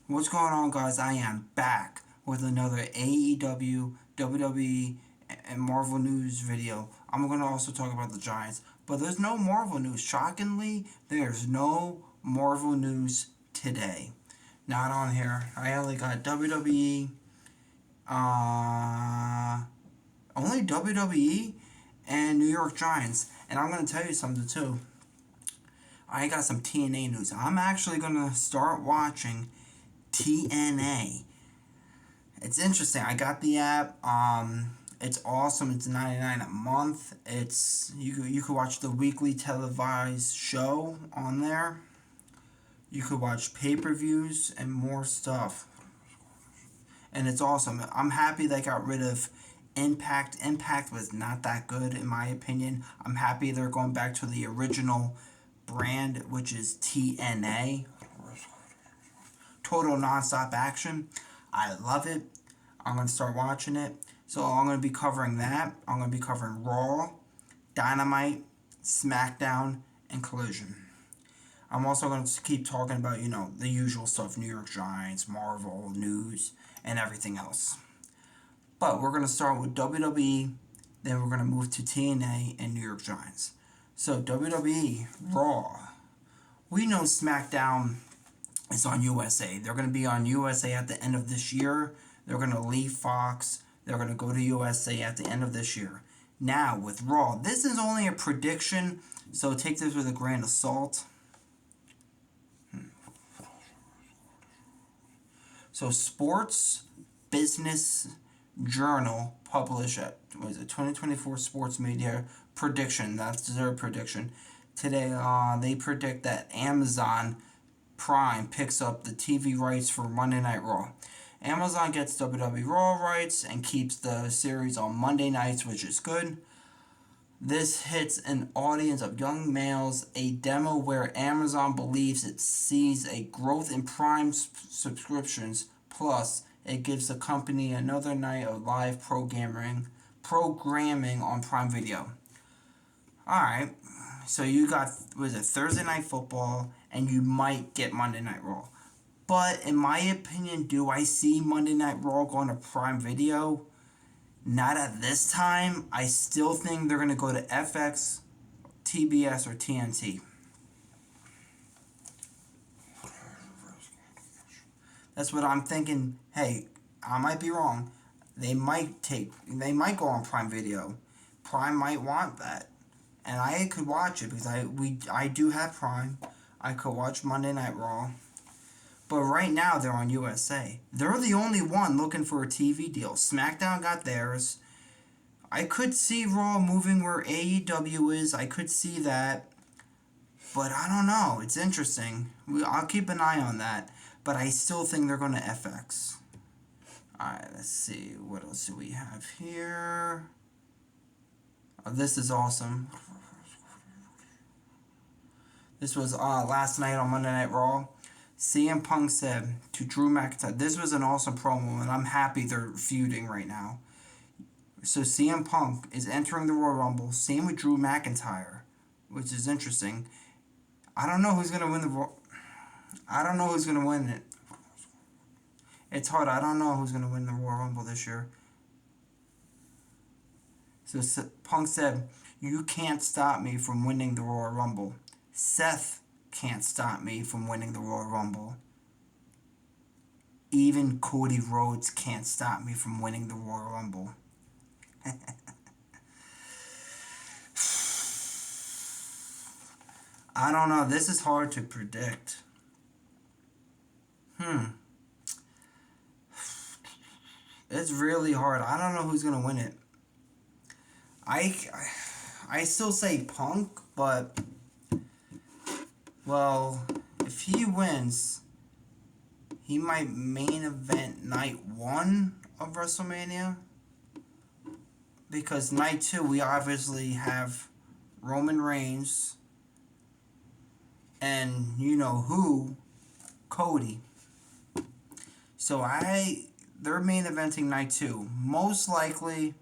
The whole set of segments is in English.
What's going on, guys? I am back with another AEW, WWE, and Marvel news video. I'm going to also talk about the Giants, but there's no Marvel news. Shockingly, there's no Marvel news today. Not on here. I only got WWE, only WWE and New York Giants. And I'm going to tell you something too. I got some TNA news. I'm actually going to start watching TNA. It's interesting. I got the app. It's awesome. It's $99 a month. You could watch the weekly televised show on there. You could watch pay-per-views and more stuff. And it's awesome. I'm happy they got rid of Impact. Impact was not that good in my opinion. I'm happy they're going back to the original brand, which is TNA. Total nonstop action. I love it. I'm going to start watching it. So I'm going to be covering that. I'm going to be covering Raw, Dynamite, SmackDown, and Collision. I'm also going to keep talking about, the usual stuff, New York Giants, Marvel, news, and everything else. But we're going to start with WWE, then we're going to move to TNA and New York Giants. So WWE, Raw. We know SmackDown is on USA. They're going to be on USA at the end of this year. They're going to leave Fox. They're going to go to USA at the end of this year. Now, with Raw, this is only a prediction, so take this with a grain of salt. So, Sports Business Journal published at 2024 Sports Media prediction. That's their prediction. Today, they predict that Amazon Prime picks up the TV rights for Monday Night Raw. Amazon gets WWE Raw rights and keeps the series on Monday nights, which is good. This hits an audience of young males, a demo where Amazon believes it sees a growth in Prime subscriptions, plus it gives the company another night of live programming on Prime Video. Alright, so you got, Thursday Night Football, and you might get Monday Night Raw. But in my opinion, do I see Monday Night Raw going to Prime Video? Not at this time. I still think they're going to go to FX, TBS, or TNT. That's what I'm thinking. Hey, I might be wrong. They might go on Prime Video. Prime might want that. And I could watch it because I do have Prime. I could watch Monday Night Raw. But right now they're on USA. They're the only one looking for a TV deal. SmackDown got theirs. I could see Raw moving where AEW is. I could see that. But I don't know. It's interesting. I'll keep an eye on that. But I still think they're going to FX. Alright, let's see. What else do we have here? Oh, this is awesome. This was last night on Monday Night Raw. CM Punk said to Drew McIntyre, this was an awesome promo, and I'm happy they're feuding right now. So CM Punk is entering the Royal Rumble, same with Drew McIntyre, which is interesting. I don't know who's going to win it. It's hard. I don't know who's going to win the Royal Rumble this year. So Punk said, you can't stop me from winning the Royal Rumble. Seth can't stop me from winning the Royal Rumble. Even Cody Rhodes can't stop me from winning the Royal Rumble. I don't know. This is hard to predict. It's really hard. I don't know who's going to win it. I still say Punk, but well, if he wins, he might main event night 1 of WrestleMania. Because night 2, we obviously have Roman Reigns and you know who, Cody. So they're main eventing night 2. Most likely,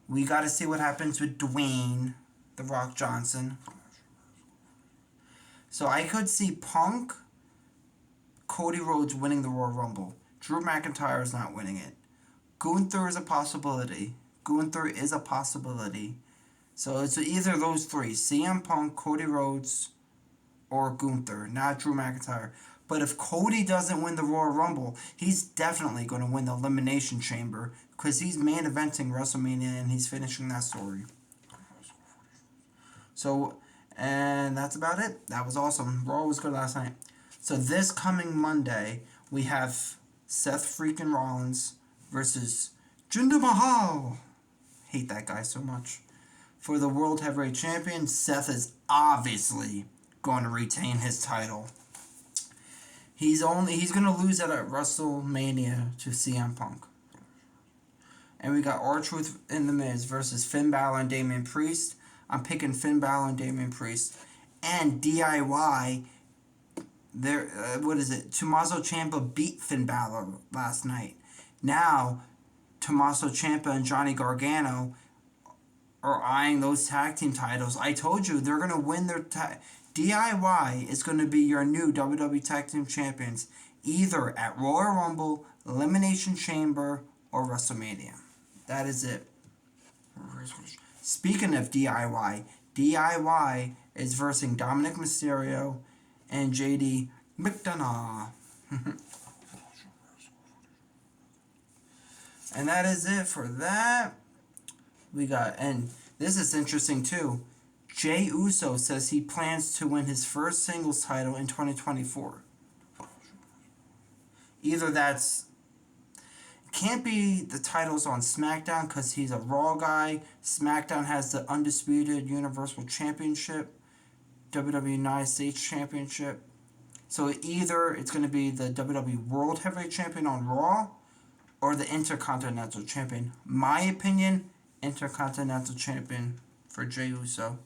we got to see what happens with Dwayne The Rock Johnson. So I could see Punk, Cody Rhodes winning the Royal Rumble. Drew McIntyre is not winning it. Gunther is a possibility. Gunther is a possibility. So it's either of those three. CM Punk, Cody Rhodes, or Gunther. Not Drew McIntyre. But if Cody doesn't win the Royal Rumble, he's definitely going to win the Elimination Chamber. Because he's main eventing WrestleMania and he's finishing that story. So, and that's about it. That was awesome. Raw was good last night. So this coming Monday, we have Seth freaking Rollins versus Jinder Mahal. Hate that guy so much. For the World Heavyweight Champion, Seth is obviously going to retain his title. He's going to lose it at WrestleMania to CM Punk. And we got R-Truth in the Miz versus Finn Balor and Damian Priest. I'm picking Finn Balor and Damian Priest. And DIY, Tommaso Ciampa beat Finn Balor last night. Now, Tommaso Ciampa and Johnny Gargano are eyeing those tag team titles. I told you, they're going to win their DIY is going to be your new WWE Tag Team Champions, either at Royal Rumble, Elimination Chamber, or WrestleMania. That is it. Speaking of DIY is versing Dominic Mysterio and JD McDonough. And that is it for that. We got, and this is interesting too. Jey Uso says he plans to win his first singles title in 2024. Either that's, can't be the titles on SmackDown because he's a Raw guy. SmackDown has the undisputed Universal Championship, WWE United States Championship. So either it's going to be the WWE World Heavyweight Champion on Raw or the Intercontinental Champion. My opinion, Intercontinental Champion for Jey Uso.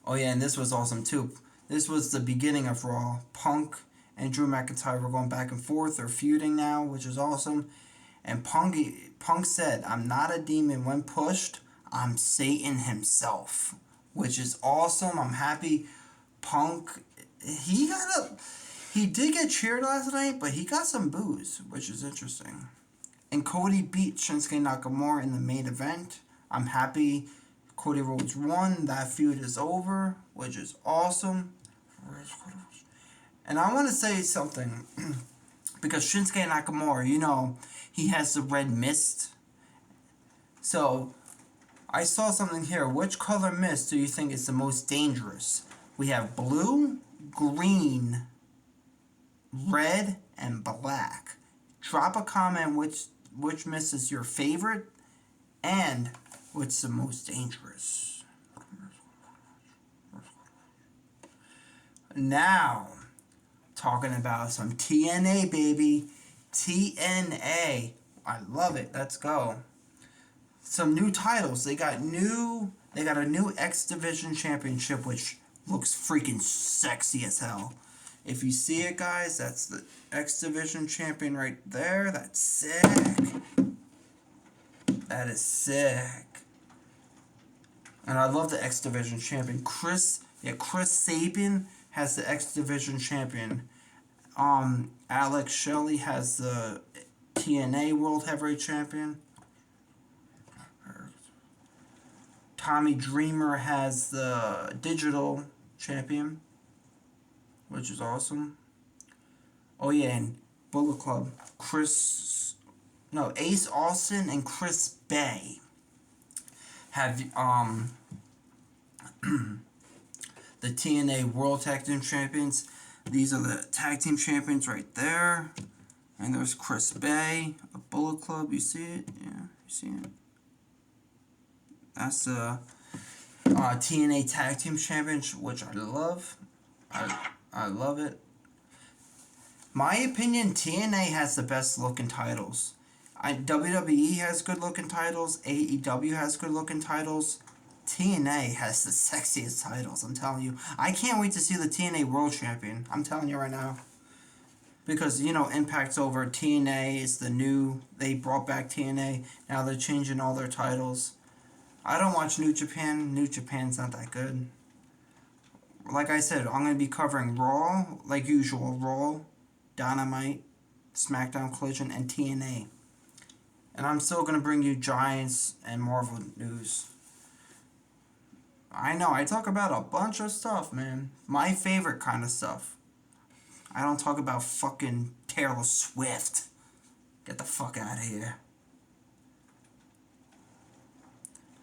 Oh yeah, and this was awesome too. This was the beginning of Raw. Punk and Drew McIntyre were going back and forth. They're feuding now, which is awesome. And Punk said, "I'm not a demon. When pushed, I'm Satan himself," which is awesome. I'm happy. Punk, he did get cheered last night, but he got some boos, which is interesting. And Cody beat Shinsuke Nakamura in the main event. I'm happy Cody Rhodes won. That feud is over, which is awesome. And I want to say something. Because Shinsuke Nakamura, he has the red mist. So, I saw something here. Which color mist do you think is the most dangerous? We have blue, green, red, and black. Drop a comment which mist is your favorite and what's the most dangerous. Now, talking about some TNA, baby. TNA. I love it. Let's go. Some new titles. They got a new X Division Championship, which looks freaking sexy as hell. If you see it, guys, that's the X Division Champion right there. That's sick. That is sick. And I love the X Division Champion. Chris Sabin has the X Division Champion. Alex Shelley has the TNA World Heavyweight Champion. Tommy Dreamer has the Digital Champion, which is awesome. Oh yeah, and Bullet Club, Ace Austin and Chris Bay have the TNA World Tag Team Champions. These are the Tag Team Champions right there. And there's Chris Bay, a Bullet Club. You see it? Yeah, you see it? That's the TNA Tag Team Champions, which I love. I love it. My opinion, TNA has the best looking titles. WWE has good looking titles. AEW has good looking titles. TNA has the sexiest titles, I'm telling you. I can't wait to see the TNA World Champion. I'm telling you right now. Because, Impact's over. TNA is the new... They brought back TNA. Now they're changing all their titles. I don't watch New Japan. New Japan's not that good. like I said, I'm going to be covering Raw, like usual, Raw, Dynamite, SmackDown Collision, and TNA. And I'm still going to bring you Giants and Marvel news. I know, I talk about a bunch of stuff, man. My favorite kind of stuff. I don't talk about fucking Taylor Swift. Get the fuck out of here.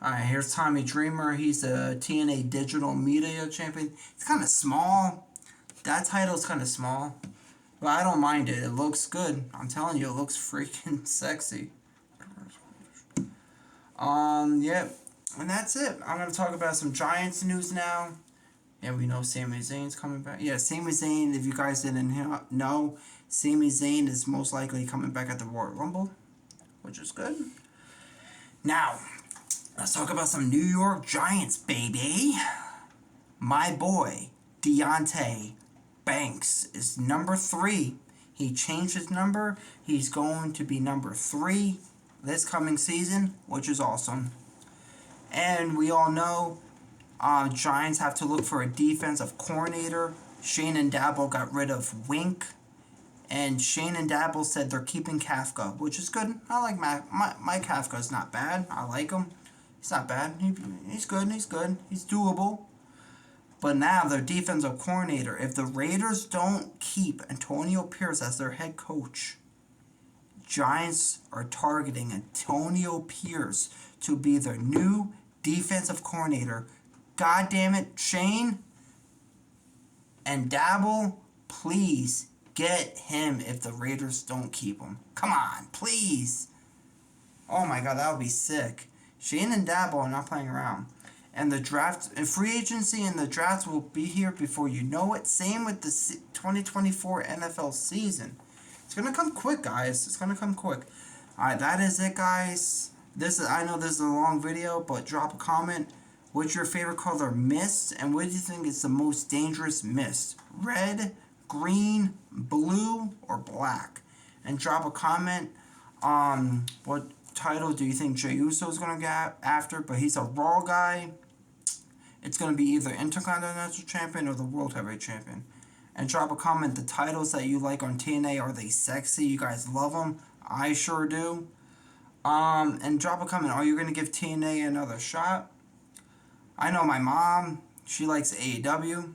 Alright, here's Tommy Dreamer. He's a TNA Digital Media Champion. It's kind of small. That title's kind of small. But I don't mind it. It looks good. I'm telling you, it looks freaking sexy. Yep. And that's it. I'm going to talk about some Giants news now. Yeah, we know Sami Zayn's coming back. Yeah, Sami Zayn, if you guys didn't know, Sami Zayn is most likely coming back at the Royal Rumble, which is good. Now, let's talk about some New York Giants, baby. My boy, Deontay Banks, is number 3. He changed his number. He's going to be number 3 this coming season, which is awesome. And we all know Giants have to look for a defensive coordinator. Shane and Dabble got rid of Wink. And Shane and Dabble said they're keeping Kafka, which is good. I like Mike Kafka. Is not bad. I like him. He's not bad. He's good. He's good. He's doable. But now their defensive coordinator, if the Raiders don't keep Antonio Pierce as their head coach, Giants are targeting Antonio Pierce to be their new defensive coordinator. God damn it, Shane and Dabble, please get him if the Raiders don't keep him. Come on, please. Oh my God, that would be sick. Shane and Dabble are not playing around. And the draft, and free agency and the draft will be here before you know it. Same with the 2024 NFL season. It's going to come quick, guys. It's going to come quick. Alright, that is it, guys. I know this is a long video, but drop a comment. What's your favorite color mist? And what do you think is the most dangerous mist? Red, green, blue, or black? And drop a comment. What title do you think Jey Uso is going to get after? But he's a Raw guy. It's going to be either Intercontinental Champion or the World Heavyweight Champion. And drop a comment. The titles that you like on TNA, are they sexy? You guys love them? I sure do. And drop a comment. Are you going to give TNA another shot? I know my mom, she likes AEW.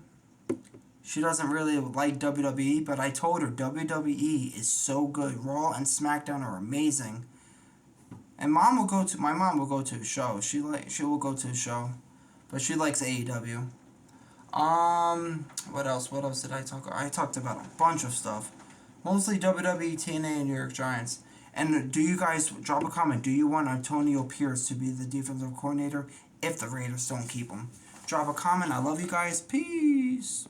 She doesn't really like WWE, but I told her WWE is so good. Raw and SmackDown are amazing. And my mom will go to a show. She will go to a show. But she likes AEW. What else? What else did I talk about? I talked about a bunch of stuff. Mostly WWE, TNA, and New York Giants. And do you guys, drop a comment, do you want Antonio Pierce to be the defensive coordinator if the Raiders don't keep him? Drop a comment. I love you guys. Peace.